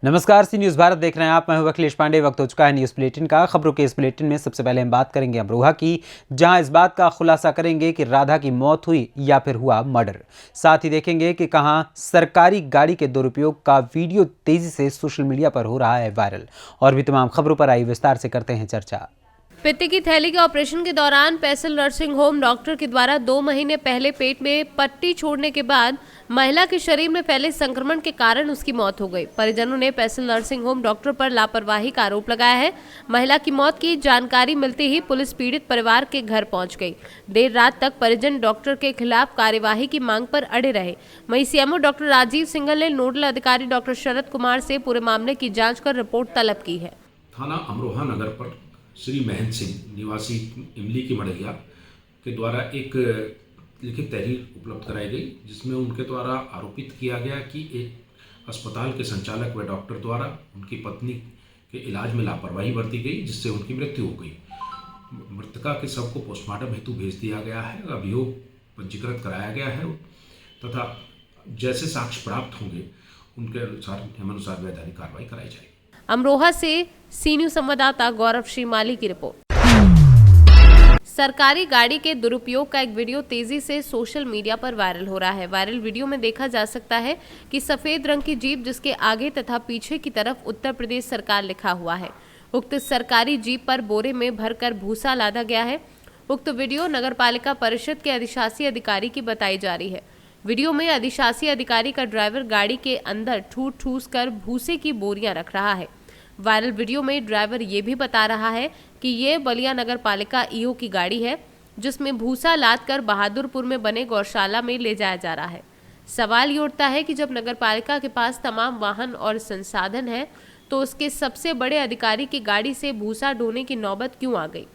नमस्कार, सी न्यूज़ भारत देख रहे हैं आप। मैं हूं अखिलेश पांडे। वक्त हो चुका है न्यूज़ बुलेटिन का। खबरों के इस बुलेटिन में सबसे पहले हम बात करेंगे अमरोहा की, जहां इस बात का खुलासा करेंगे कि राधा की मौत हुई या फिर हुआ मर्डर। साथ ही देखेंगे कि कहां सरकारी गाड़ी के दुरुपयोग का वीडियो तेजी से सोशल मीडिया पर हो रहा है वायरल। और भी तमाम खबरों पर आई विस्तार से करते हैं चर्चा। पित्त की थैली के ऑपरेशन के दौरान पैसल नर्सिंग होम डॉक्टर के द्वारा 2 महीने पहले पेट में पट्टी छोड़ने के बाद महिला के शरीर में फैले संक्रमण के कारण उसकी मौत हो गई। परिजनों ने पैसल नर्सिंग होम डॉक्टर पर लापरवाही का आरोप लगाया है। महिला की मौत की जानकारी मिलते ही पुलिस पीड़ित परिवार के घर पहुंच गई। देर रात तक परिजन डॉक्टर के खिलाफ कार्यवाही की मांग पर अड़े रहे। वहीं सीएमओ डॉक्टर राजीव सिंघल ने नोडल अधिकारी डॉक्टर शरद कुमार से पूरे मामले की जाँच कर रिपोर्ट तलब की है। थाना अमरोहा नगर पर श्री महंत सिंह निवासी इमली की मड़ैया के द्वारा एक लिखित तहरीर उपलब्ध कराई गई, जिसमें उनके द्वारा आरोपित किया गया कि एक अस्पताल के संचालक व डॉक्टर द्वारा उनकी पत्नी के इलाज में लापरवाही बरती गई, जिससे उनकी मृत्यु हो गई। मृतका के शव को पोस्टमार्टम हेतु भेज दिया गया है। अभियोग पंजीकृत कराया गया है तथा जैसे साक्ष्य प्राप्त होंगे उनके नियमानुसार वैधानिक कार्रवाई कराई जाएगी। अमरोहा से सी न्यूज़ संवाददाता गौरव श्रीमाली की रिपोर्ट। सरकारी गाड़ी के दुरुपयोग का एक वीडियो तेजी से सोशल मीडिया पर वायरल हो रहा है। वायरल वीडियो में देखा जा सकता है कि सफेद रंग की जीप, जिसके आगे तथा पीछे की तरफ उत्तर प्रदेश सरकार लिखा हुआ है, उक्त सरकारी जीप पर बोरे में भरकर भूसा लादा गया है। उक्त वीडियो नगरपालिका परिषद के अधिशासी अधिकारी की बताई जा रही है। वीडियो में अधिशासी अधिकारी का ड्राइवर गाड़ी के अंदर ठूस कर भूसे की बोरियां रख रहा है। वायरल वीडियो में ड्राइवर ये भी बता रहा है कि ये बलिया नगर पालिका ईओ की गाड़ी है, जिसमें भूसा लाद कर बहादुरपुर में बने गौशाला में ले जाया जा रहा है। सवाल ये उठता है कि जब नगर पालिका के पास तमाम वाहन और संसाधन है, तो उसके सबसे बड़े अधिकारी की गाड़ी से भूसा ढोने की नौबत क्यों आ गई।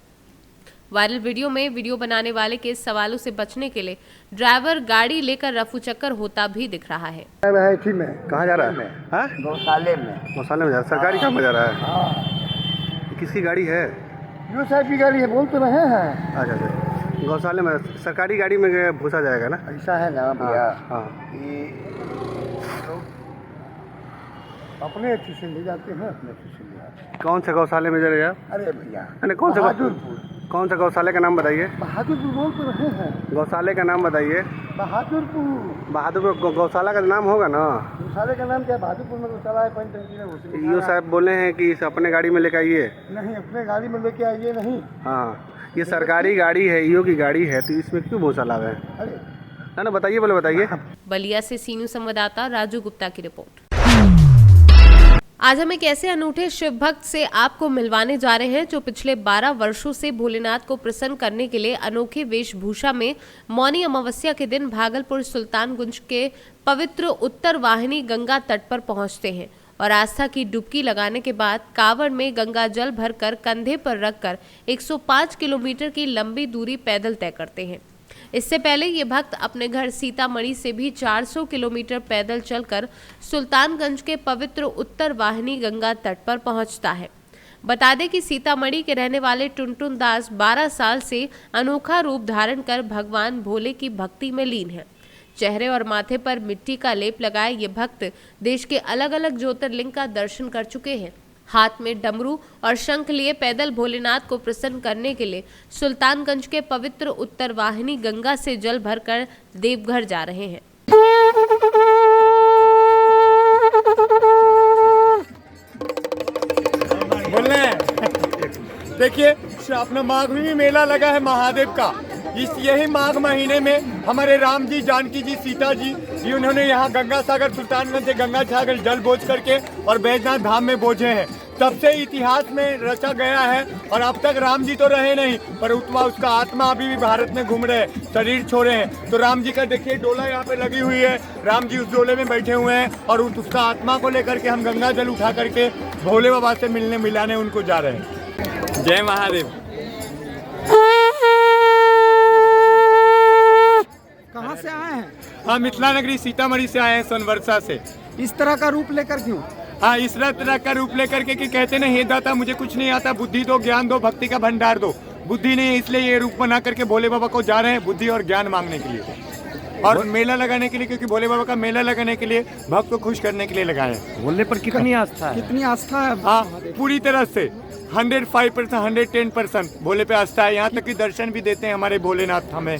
वायरल वीडियो में वीडियो बनाने वाले के सवालों से बचने के लिए ड्राइवर गाड़ी लेकर रफू चक्कर होता भी दिख रहा है। कहाँ जा रहा है? गौशाले में जा रहा है। सरकारी काम में जा रहा है। हाँ, किसकी गाड़ी है? जो साहब की गाड़ी है, बोल तो रहे हैं। अच्छा, गौशाले में सरकारी गाड़ी में भूसा जाएगा ना? ऐसा है ना भैया। हाँ। ये लोग अपने अच्छे से ले जाते हैं, अपने अच्छे से ले आते हैं। कौन से गौशाले में जा रहे हैं आप? अरे भैया, कौन सा गौशाले का नाम बताइए? बहादुरपुर बोल तो रहे हैं। गौशाले का नाम बताइए। बहादुरपुर गौशाला का नाम होगा ना? गौशाले का नाम क्या है? बहादुरपुर में गौशाला है, पंचटंकी में। ईओ साहब बोले हैं कि इसे अपने गाड़ी में लेकर आइए। नहीं, अपने गाड़ी में लेके आइए नहीं। हाँ, ये सरकारी गाड़ी है, ईओ की गाड़ी है, तो इसमें क्यों भूसा ला रहे हैं? अरे ना बताइए, बोले बताइए। बलिया से सी न्यूज़ संवाददाता राजू गुप्ता की रिपोर्ट। आज हम एक ऐसे अनूठे शिव भक्त से आपको मिलवाने जा रहे हैं जो पिछले 12 वर्षों से भोलेनाथ को प्रसन्न करने के लिए अनोखे वेशभूषा में मौनी अमावस्या के दिन भागलपुर सुल्तानगंज के पवित्र उत्तर वाहिनी गंगा तट पर पहुंचते हैं और आस्था की डुबकी लगाने के बाद कांवड़ में गंगा जल भरकर कंधे पर रखकर 105 किलोमीटर की लंबी दूरी पैदल तय करते हैं। इससे पहले ये भक्त अपने घर सीतामढ़ी से भी 400 किलोमीटर पैदल चलकर सुल्तानगंज के पवित्र उत्तर वाहिनी गंगा तट पर पहुंचता है। बता दें कि सीतामढ़ी के रहने वाले टुनटुन दास 12 साल से अनोखा रूप धारण कर भगवान भोले की भक्ति में लीन है। चेहरे और माथे पर मिट्टी का लेप लगाए ये भक्त देश के अलग अलग ज्योतिर्लिंग का दर्शन कर चुके हैं। हाथ में डमरू और शंख लिए पैदल भोलेनाथ को प्रसन्न करने के लिए सुल्तानगंज के पवित्र उत्तर वाहिनी गंगा से जल भरकर देवघर जा रहे हैं। बोलने देखिए, अपना माघ में मेला लगा है महादेव का। यही माघ महीने में हमारे राम जी, जानकी जी, सीता जी उन्होंने यहाँ गंगा सागर सुल्तानगंज से गंगा सागर जल बोझ करके और बैजनाथ धाम में बोझे हैं। तब से इतिहास में रचा गया है और अब तक राम जी तो रहे नहीं, पर उसका आत्मा अभी भी भारत में घूम रहे हैं, शरीर छोड़े हैं। तो राम जी का देखिए डोला यहाँ पे लगी हुई है, राम जी उस डोले में बैठे हुए हैं और उसका आत्मा को लेकर के हम गंगा जल उठा करके भोले बाबा से मिलाने उनको जा रहे हैं। जय महादेव। कहाँ से आए हैं? हम मिथिला नगरी सीतामढ़ी से आए हैं, सोनवर्षा से। इस तरह का रूप लेकर क्यों? हाँ, इस तरह का रूप लेकर के कि कहते ना, हे दाता मुझे कुछ नहीं आता, बुद्धि दो, ज्ञान दो, भक्ति का भंडार दो। बुद्धि नहीं है, इसलिए ये रूप बना करके भोले बाबा को जा रहे हैं बुद्धि और ज्ञान मांगने के लिए। और मेला लगाने के लिए, क्योंकि भोले बाबा का मेला लगाने के लिए, भक्त को खुश करने के लिए लगाए हैं। भोले पर कितनी आस्था है? कितनी आस्था है? हाँ, पूरी तरह से 105%, 110% भोले पे आस्था है। यहाँ तक कि दर्शन भी देते हैं हमारे भोलेनाथ हमें।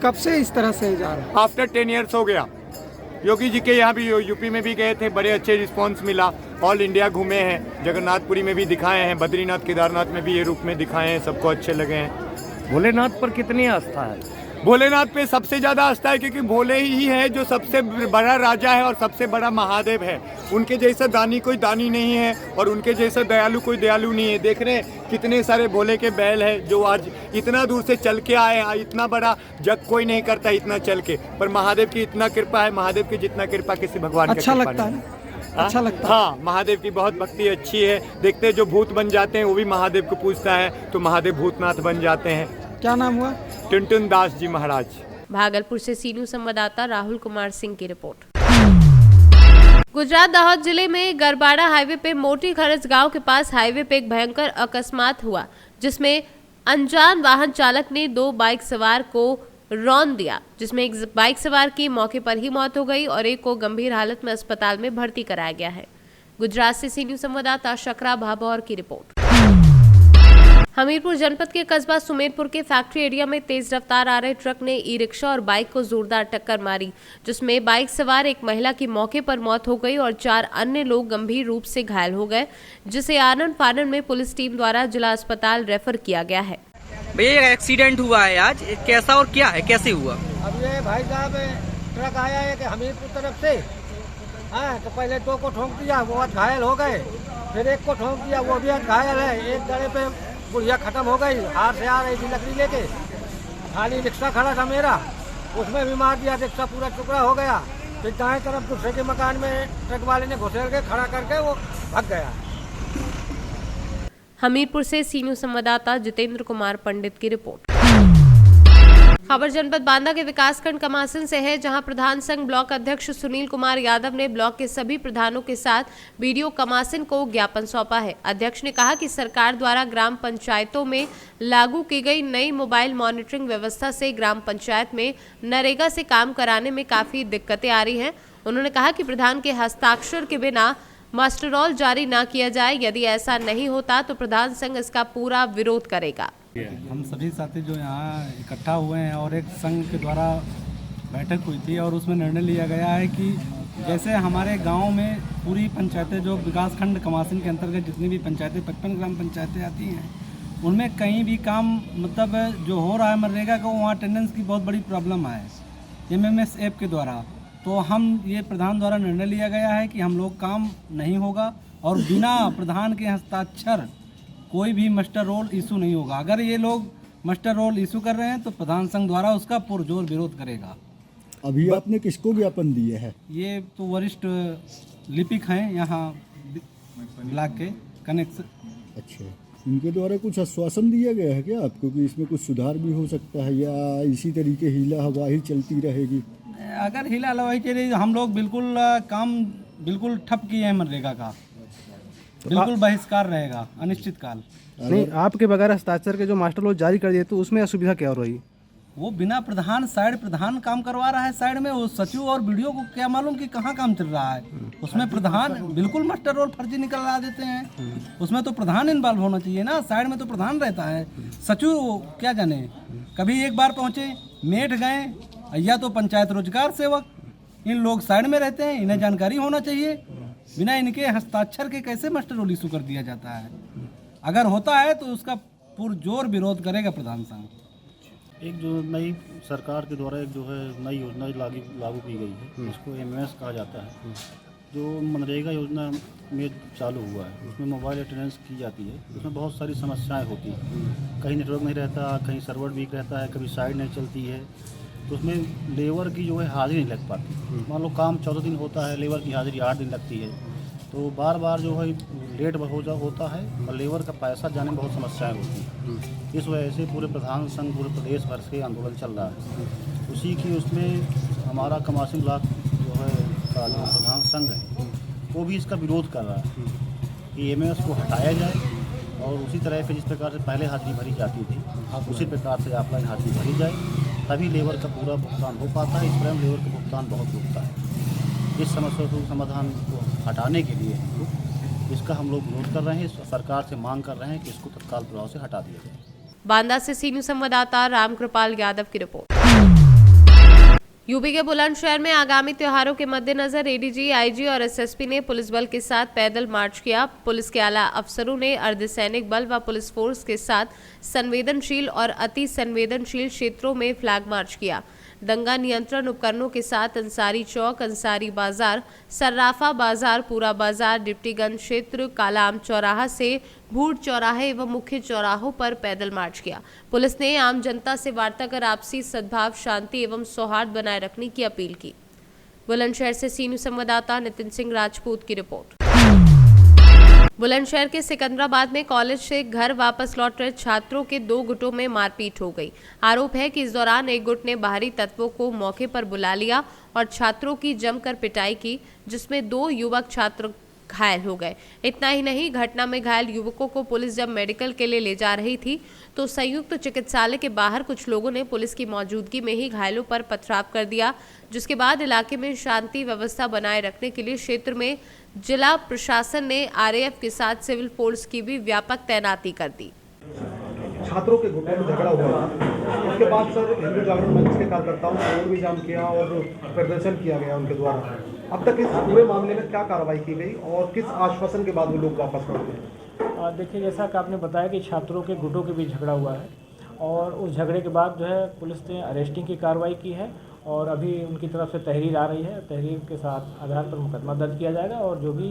कब से इस तरह से जा रहा है? आफ्टर 10 ईयर्स हो गया। योगी जी के यहाँ भी, यूपी में भी गए थे, बड़े अच्छे रिस्पांस मिला। ऑल इंडिया घूमे हैं, जगन्नाथपुरी में भी दिखाए हैं, बद्रीनाथ केदारनाथ में भी ये रूप में दिखाए हैं, सबको अच्छे लगे हैं। भोलेनाथ पर कितनी आस्था है? भोलेनाथ पे सबसे ज़्यादा आस्था है, क्योंकि भोले ही है जो सबसे बड़ा राजा है और सबसे बड़ा महादेव है। उनके जैसा दानी कोई दानी नहीं है और उनके जैसा दयालु कोई दयालु नहीं है। देख रहे हैं कितने सारे भोले के बैल है जो आज इतना दूर से चल के आए हैं। इतना बड़ा जग कोई नहीं करता इतना चल के, पर महादेव की इतना कृपा है। महादेव की जितना कृपा किसी भगवान अच्छा का लगता है? अच्छा लगता है? हाँ, महादेव की बहुत भक्ति अच्छी है। देखते हैं जो भूत बन जाते हैं वो भी महादेव को पूजता है, तो महादेव भूतनाथ बन जाते हैं। क्या नाम हुआ? टुनटुन दास जी महाराज। भागलपुर से सीनू संवाददाता राहुल कुमार सिंह की रिपोर्ट। गुजरात दाहोद जिले में गरबाड़ा हाईवे पे मोटी खरस गांव के पास हाईवे पे एक भयंकर अकस्मात हुआ, जिसमें अनजान वाहन चालक ने 2 बाइक सवार को रौंद दिया, जिसमें एक बाइक सवार की मौके पर ही मौत हो गई और एक को गंभीर हालत में अस्पताल में भर्ती कराया गया है। गुजरात से सीनू संवाददाता शकरा भाभौर की रिपोर्ट। हमीरपुर जनपद के कस्बा सुमेरपुर के फैक्ट्री एरिया में तेज रफ्तार आ रहे ट्रक ने ई रिक्शा और बाइक को जोरदार टक्कर मारी, जिसमें बाइक सवार एक महिला की मौके पर मौत हो गई और 4 अन्य लोग गंभीर रूप से घायल हो गए, जिसे आनन फानन में पुलिस टीम द्वारा जिला अस्पताल रेफर किया गया है। भैया एक्सीडेंट हुआ है आज, कैसा और क्या है, कैसे हुआ? अब ये भाई साहब ट्रक आया है कि हमीरपुर तरफ से, हाँ, तो पहले 2 को ठोंक दिया, वो आज घायल हो गए। फिर 1 को ठोंक दिया, वो भी आज घायल है। एक जगह पे बुढ़िया खत्म हो गई, हाथ से आ रही थी लकड़ी लेके, खाली रिक्शा खड़ा था मेरा, उसमें भी मार दिया, रिक्शा पूरा टुकड़ा हो गया। फिर दाएं तरफ दूसरे के मकान में ट्रक वाले ने घुसेड़ के खड़ा करके वो भाग गया। हमीरपुर से सीनू संवाददाता जितेंद्र कुमार पंडित की रिपोर्ट। खबर जनपद बांदा के विकासखंड कमासन से है, जहां प्रधान संघ ब्लॉक अध्यक्ष सुनील कुमार यादव ने ब्लॉक के सभी प्रधानों के साथ बीडीओ कमासन को ज्ञापन सौंपा है। अध्यक्ष ने कहा कि सरकार द्वारा ग्राम पंचायतों में लागू की गई नई मोबाइल मॉनिटरिंग व्यवस्था से ग्राम पंचायत में नरेगा से काम कराने में काफी दिक्कतें आ रही हैं। उन्होंने कहा कि प्रधान के हस्ताक्षर के बिना मास्टर रोल जारी न किया जाए। यदि ऐसा नहीं होता तो प्रधान संघ इसका पूरा विरोध करेगा। हम सभी साथी जो यहाँ इकट्ठा हुए हैं और एक संघ के द्वारा बैठक हुई थी और उसमें निर्णय लिया गया है कि जैसे हमारे गांव में पूरी पंचायतें जो विकासखंड कमासन के अंतर्गत जितनी भी पंचायतें 55 ग्राम पंचायतें आती हैं, उनमें कहीं भी काम मतलब जो हो रहा है मनरेगा का, वहाँ अटेंडेंस की बहुत बड़ी प्रॉब्लम है MMS ऐप के द्वारा। तो हम ये प्रधान द्वारा निर्णय लिया गया है कि हम लोग काम नहीं होगा और बिना प्रधान के हस्ताक्षर कोई भी मास्टर रोल इशू नहीं होगा। अगर ये लोग मास्टर रोल इशू कर रहे हैं तो प्रधान संघ द्वारा उसका पुरजोर विरोध करेगा। अभी आपने किसको ज्ञापन दिए है? ये तो वरिष्ठ लिपिक हैं यहाँ ब्लॉक के कनेक्शन। अच्छा, इनके द्वारा कुछ आश्वासन दिया गया है क्या आपको कि इसमें कुछ सुधार भी हो सकता है या इसी तरीके हीला हवाही चलती रहेगी? अगर हीला हवाही चलेगी, हम लोग बिल्कुल काम बिल्कुल ठप किए हैं मनरेगा का, बिल्कुल बहिष्कार रहेगा अनिश्चित काल। नहीं, आपके बगैर हस्ताक्षर के जो मास्टर लोग जारी कर दिए तो उसमें असुविधा क्या हो रही? वो बिना प्रधान साइड प्रधान काम करवा रहा है साइड में, वो सचिव और वीडियो को क्या मालूम कि कहाँ काम चल रहा है। उसमें प्रधान बिल्कुल मास्टर रोल फर्जी निकलवा देते हैं। उसमें तो प्रधान इन्वॉल्व होना चाहिए ना, साइड में तो प्रधान रहता है, सचिव क्या जाने। कभी एक बार पहुँचे मेठ गए, या तो पंचायत रोजगार सेवक, इन लोग साइड में रहते हैं, इन्हें जानकारी होना चाहिए। बिना इनके हस्ताक्षर के कैसे मास्टर रोल इशू कर दिया जाता है? अगर होता है तो उसका पुरजोर विरोध करेगा प्रधान संघ। एक जो नई सरकार के द्वारा एक जो है नई योजना लागू की गई है, इसको MMS कहा जाता है, जो मनरेगा योजना में चालू हुआ है। उसमें मोबाइल अटेंडेंस की जाती है। उसमें बहुत सारी समस्याएं होती हैं, कहीं नेटवर्क नहीं रहता, कहीं सर्वर वीक रहता है, कभी साइट नहीं चलती है, तो उसमें लेबर की जो है हाजिरी नहीं लग पाती। मान लो काम 14 दिन होता है, लेबर की हाजिरी 8 दिन लगती है, तो बार बार जो है लेट होता है और लेबर का पैसा जाने में बहुत समस्याएं होती हैं। इस वजह से पूरे प्रधान संघ पूरे प्रदेश भर से आंदोलन चल रहा है। उसी की उसमें हमारा कमासन ब्लॉक जो है का जो प्रधान संघ है वो भी इसका विरोध कर रहा है कि MMS को हटाया जाए और उसी तरह से जिस प्रकार से पहले हाजिरी भरी जाती थी उसी प्रकार से ऑफलाइन हाजिरी भरी जाए तभी लेबर का पूरा भुगतान हो पाता है। इस पर लेबर का भुगतान बहुत रुकता है। इस समस्या को समाधान को हटाने के लिए इसका हम लोग विरोध कर रहे हैं, सरकार से मांग कर रहे हैं कि इसको तत्काल प्रभाव से हटा दिया जाए। बांदा से सी न्यूज़ संवाददाता रामकृपाल यादव की रिपोर्ट। यूपी के बुलंदशहर में आगामी त्योहारों के मद्देनजर एडीजी, आईजी और एसएसपी ने पुलिस बल के साथ पैदल मार्च किया। पुलिस के आला अफसरों ने अर्धसैनिक बल व पुलिस फोर्स के साथ संवेदनशील और अति संवेदनशील क्षेत्रों में फ्लैग मार्च किया। दंगा नियंत्रण उपकरणों के साथ अंसारी चौक, अंसारी बाजार, सर्राफा बाजार, पूरा बाजार, डिप्टीगंज क्षेत्र, कालाम चौराहा से भूड़ चौराहे एवं मुख्य चौराहों पर पैदल मार्च किया। पुलिस ने आम जनता से वार्ता कर आपसी सद्भाव, शांति एवं सौहार्द बनाए रखने की अपील की। बुलंदशहर से सी न्यूज़ संवाददाता नितिन सिंह राजपूत की रिपोर्ट। बुलंदशहर के सिकंदराबाद में कॉलेज से घर वापस लौट रहे छात्रों के 2 गुटों में मारपीट हो गई। आरोप है कि इस दौरान एक गुट ने बाहरी तत्वों को मौके पर बुला लिया और छात्रों की जमकर पिटाई की, जिसमें 2 युवक छात्र घायल हो गए। इतना ही नहीं, घटना में घायल युवकों को पुलिस जब मेडिकल के लिए ले जा रही थी तो संयुक्त चिकित्सालय के बाहर कुछ लोगों ने पुलिस की मौजूदगी में ही घायलों पर पथराव कर दिया, जिसके बाद इलाके में शांति व्यवस्था बनाए रखने के लिए क्षेत्र में जिला प्रशासन ने आरएएफ के साथ सिविल फोर्स की भी व्यापक तैनाती कर दी। छात्रों के गुटों में झगड़ा हुआ था। उसके बाद सर हिंदू जागरण मंच के कार्यकर्ताओं ने रोड भी जाम किया और प्रदर्शन किया गया उनके द्वारा। अब तक इस पूरे मामले में क्या कार्रवाई की गई और किस आश्वासन के बाद वो लोग वापस लौटे? देखिए, जैसा कि आपने बताया कि छात्रों के गुटों के बीच झगड़ा हुआ है और उस झगड़े के बाद जो है पुलिस ने अरेस्टिंग की कार्रवाई की है और अभी उनकी तरफ से तहरीर आ रही है। तहरीर के साथ आधार पर मुकदमा दर्ज किया जाएगा और जो भी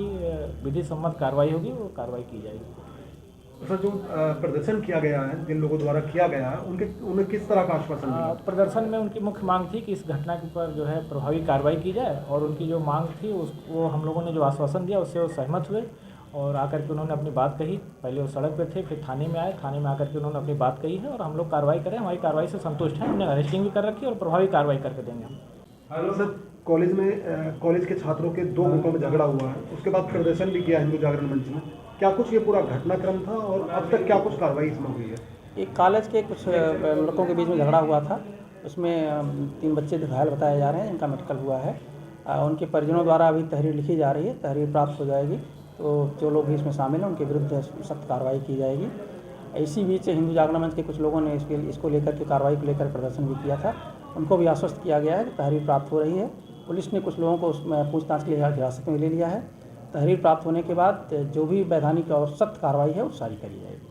विधि सम्मत कार्रवाई होगी वो कार्रवाई की जाएगी। सर, जो प्रदर्शन किया गया है, जिन लोगों द्वारा किया गया है, उन्हें किस तरह का आश्वासन मिला? प्रदर्शन में उनकी मुख्य मांग थी कि इस घटना के ऊपर जो है प्रभावी कार्रवाई की जाए और उनकी जो मांग थी वो हम लोगों ने जो आश्वासन दिया उससे वो सहमत हुए और आकर के उन्होंने अपनी बात कही। पहले वो सड़क पे थे, फिर थाने में आए, थाने में आकर के उन्होंने अपनी बात कही है और हम लोग कार्रवाई करें, हमारी कार्रवाई से संतुष्ट हैं। हमने अरेस्टिंग भी कर रखी है और प्रभावी कार्रवाई करके देंगे हम। हेलो सर, कॉलेज के छात्रों के 2 गुटों में झगड़ा हुआ है, उसके बाद प्रदर्शन भी किया हिंदू जागरण मंच में। क्या कुछ ये पूरा घटनाक्रम था और अब तक क्या कुछ कार्रवाई इसमें हुई है? एक कॉलेज के कुछ लड़कों के बीच में झगड़ा हुआ था, उसमें 3 बच्चे घायल बताए जा रहे हैं, इनका मेडिकल हुआ है। उनके परिजनों द्वारा अभी तहरीर लिखी जा रही है, तहरीर प्राप्त हो जाएगी तो जो लोग भी इसमें शामिल हैं उनके विरुद्ध सख्त कार्रवाई की जाएगी। इसी बीच हिंदू जागरण मंच के कुछ लोगों ने इसको लेकर के कार्रवाई को लेकर प्रदर्शन भी किया था। उनको भी आश्वस्त किया गया है कि तहरीर प्राप्त हो रही है। पुलिस ने कुछ लोगों को उसमें पूछताछ के लिए हिरासत में ले लिया है। तहरीर प्राप्त होने के बाद जो भी वैधानिक और सख्त कार्रवाई है वो सारी करी जाएगी।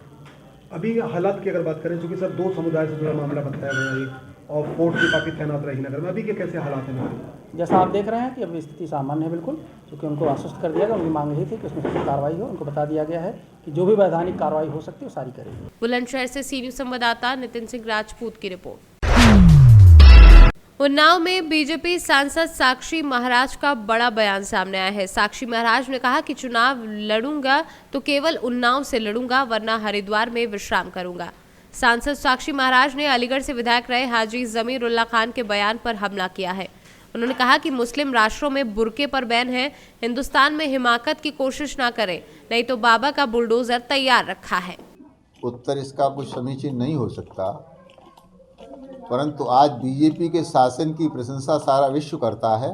अभी हालात की अगर बात करें, चूँकि सर 2 समुदाय से जुड़ा मामला बताया गया है और फोर्स भी काफ़ी तैनात रही नगर में, अभी के कैसे हालात हैं? जैसा आप देख रहे हैं कि अभी स्थिति सामान्य है बिल्कुल, क्योंकि उनको आश्वस्त कर दिया गया। उनकी मांग यही थी कि उसमें सख्त कार्रवाई हो। उनको बता दिया गया है कि जो भी वैधानिक कार्रवाई हो सकती है वो सारी करेगी। बुलंदशहर से सी न्यूज़ संवाददाता नितिन सिंह राजपूत की रिपोर्ट। उन्नाव में बीजेपी सांसद साक्षी महाराज का बड़ा बयान सामने आया है। साक्षी महाराज ने कहा कि चुनाव लड़ूंगा तो केवल उन्नाव से लड़ूंगा, वरना हरिद्वार में विश्राम करूंगा। सांसद साक्षी महाराज ने अलीगढ़ से विधायक रहे हाजी जमीरुल्लाह खान के बयान पर हमला किया है। उन्होंने कहा कि मुस्लिम राष्ट्रों में बुर्के पर बैन है, हिंदुस्तान में हिमाकत की कोशिश ना करें, नहीं तो बाबा का बुलडोजर तैयार रखा है। उत्तर इसका कुछ समीचीन नहीं हो सकता, परंतु आज बीजेपी के शासन की प्रशंसा सारा विश्व करता है।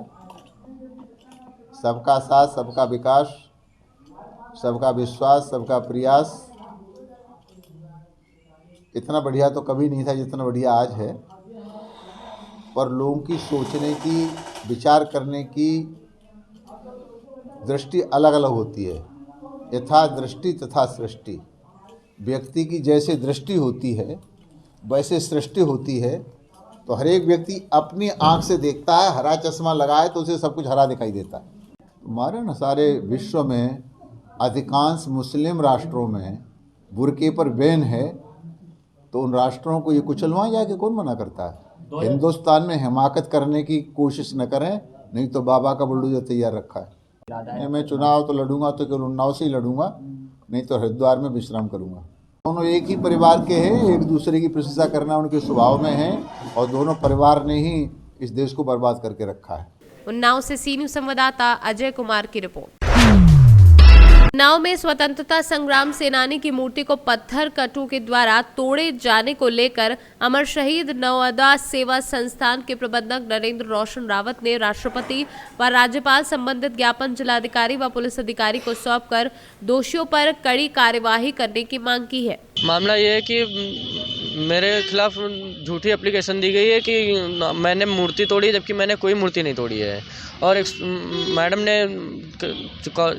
सबका साथ, सबका विकास, सबका विश्वास, सबका प्रयास इतना बढ़िया तो कभी नहीं था जितना बढ़िया आज है। पर लोगों की सोचने की, विचार करने की दृष्टि अलग अलग होती है। यथा दृष्टि तथा सृष्टि। व्यक्ति की जैसे दृष्टि होती है वैसे सृष्टि होती है। तो हर एक व्यक्ति अपनी आँख से देखता है, हरा चश्मा लगाए तो उसे सब कुछ हरा दिखाई देता है। हमारे न सारे विश्व में अधिकांश मुस्लिम राष्ट्रों में बुर्के पर बैन है, तो उन राष्ट्रों को ये कुचलवाएं जाके कौन मना करता है। हिंदुस्तान में हिमाकत करने की कोशिश न करें, नहीं तो बाबा का बुलडोजर तैयार रखा है। मैं चुनाव तो लड़ूंगा तो केवल उन्नाव से ही लड़ूंगा, नहीं तो हरिद्वार में विश्राम करूंगा। दोनों एक ही परिवार के हैं, एक दूसरे की प्रशंसा करना उनके स्वभाव में है और दोनों परिवार ने ही इस देश को बर्बाद करके रखा है। उन्नाव से सी न्यूज़ संवाददाता अजय कुमार की रिपोर्ट। उन्नाव में स्वतंत्रता संग्राम सेनानी की मूर्ति को पत्थर कटों के द्वारा तोड़े जाने को लेकर अमर शहीद नवोदय सेवा संस्थान के प्रबंधक नरेंद्र रोशन रावत ने राष्ट्रपति व राज्यपाल संबंधित ज्ञापन जिलाधिकारी व पुलिस अधिकारी को सौंपकर दोषियों पर कड़ी कार्यवाही करने की मांग की है। मामला ये है कि मेरे खिलाफ झूठी एप्लीकेशन दी गई है कि मैंने मूर्ति तोड़ी है, जबकि मैंने कोई मूर्ति नहीं तोड़ी है। और एक मैडम ने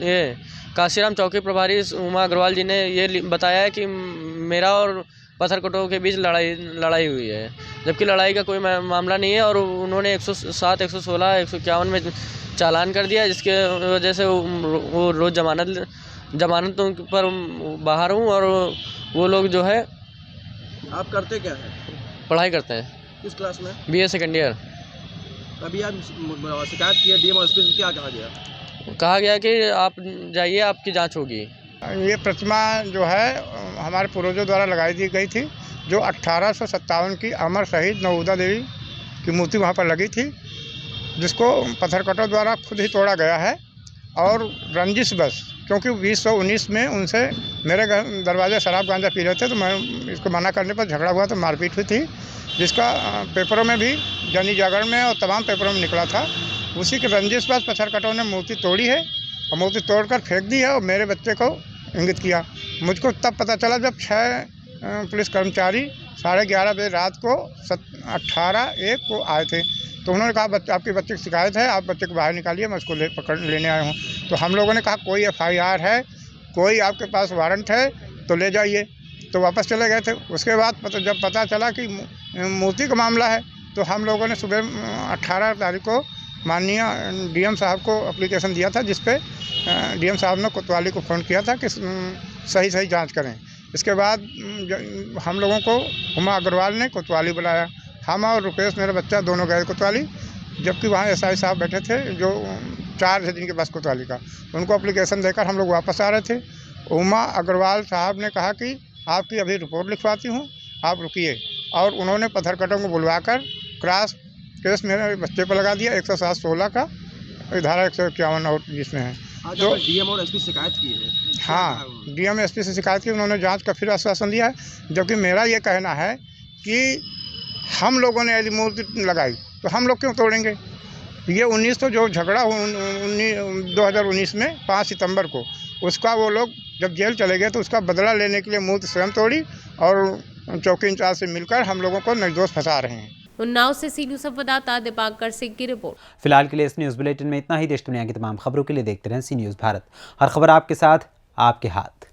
ये काशीराम चौकी प्रभारी उमा अग्रवाल जी ने ये बताया है कि मेरा और पत्थरकटों के बीच लड़ाई हुई है, जबकि लड़ाई का कोई मामला नहीं है। और उन्होंने 107, 116, 151 में चालान कर दिया, जिसके वजह से वो रोज़ जमानत पर बाहर हूँ। और वो लोग जो है, आप करते क्या है? पढ़ाई करते हैं। किस क्लास में? BA second year. अभी आप शिकायत की है डीएम और एसपी से, क्या कहा गया? कहा गया कि आप जाइए, आपकी जांच होगी। ये प्रतिमा जो है हमारे पूर्वजों द्वारा लगाई दी गई थी, जो 1857 की अमर शहीद नवोदय देवी की मूर्ति वहाँ पर लगी थी, जिसको पत्थरकटों द्वारा खुद ही तोड़ा गया है। और रंजिश बस, क्योंकि 2019 में उनसे मेरे दरवाजे शराब गांजा पी रहे थे, तो मैं इसको मना करने पर झगड़ा हुआ, तो मारपीट हुई थी, जिसका पेपरों में भी, दैनिक जागरण में और तमाम पेपरों में निकला था। उसी के रंजिश बस पत्थरकटों ने मूर्ति तोड़ी है और मूर्ति तोड़कर फेंक दी है और मेरे बच्चे को इंगित किया। मुझको तब पता चला जब 6 पुलिस कर्मचारी 11:30 बजे रात को 18/1 को आए थे, तो उन्होंने कहा आपके बच्चे की शिकायत है, आप बच्चे को बाहर निकालिए, मैं उसको लेने आया हूँ। तो हम लोगों ने कहा कोई FIR है, कोई आपके पास वारंट है तो ले जाइए, तो वापस चले गए थे। उसके बाद जब पता चला कि मूर्ति का मामला है, तो हम लोगों ने सुबह 18 तारीख को माननीय DM साहब को एप्लीकेशन दिया था, जिसपे DM साहब ने कोतवाली को फ़ोन किया था कि सही जांच करें। इसके बाद हम लोगों को उमा अग्रवाल ने कोतवाली बुलाया, हम और रुपेश मेरा बच्चा दोनों गए कोतवाली, जबकि वहाँ SI साहब बैठे थे जो 4 थे जिनके पास कोतवाली का। उनको एप्लीकेशन देकर हम लोग वापस आ रहे थे। उमा अग्रवाल साहब ने कहा कि आपकी अभी रिपोर्ट लिखवाती हूँ, आप रुकिए। और उन्होंने पत्थरकटों को बुलवाकर क्रॉस केस मेरे बच्चे पर लगा दिया, 107-16 का, धारा 151 और जिसमें है। तो DM और SP शिकायत की है? हाँ, DM SP से शिकायत की, उन्होंने जांच का फिर आश्वासन दिया है। जबकि मेरा ये कहना है कि हम लोगों ने यदि मूर्ति लगाई तो हम लोग क्यों तोड़ेंगे? ये 19 तो जो झगड़ा 2019 में 5 सितंबर को, उसका वो लोग जब जेल चले गए तो उसका बदला लेने के लिए मूर्ति स्वयं तोड़ी और चौकी इंचार्ज से मिलकर हम लोगों को निर्दोष फंसा रहे हैं। उन्नाव से सी न्यूज़ संवाददाता दीपांकर सिंह की रिपोर्ट। फिलहाल के लिए इस न्यूज़ बुलेटिन में इतना ही। देश दुनिया की तमाम खबरों के लिए देखते रहें सी न्यूज़ भारत। हर खबर आपके साथ, आपके हाथ।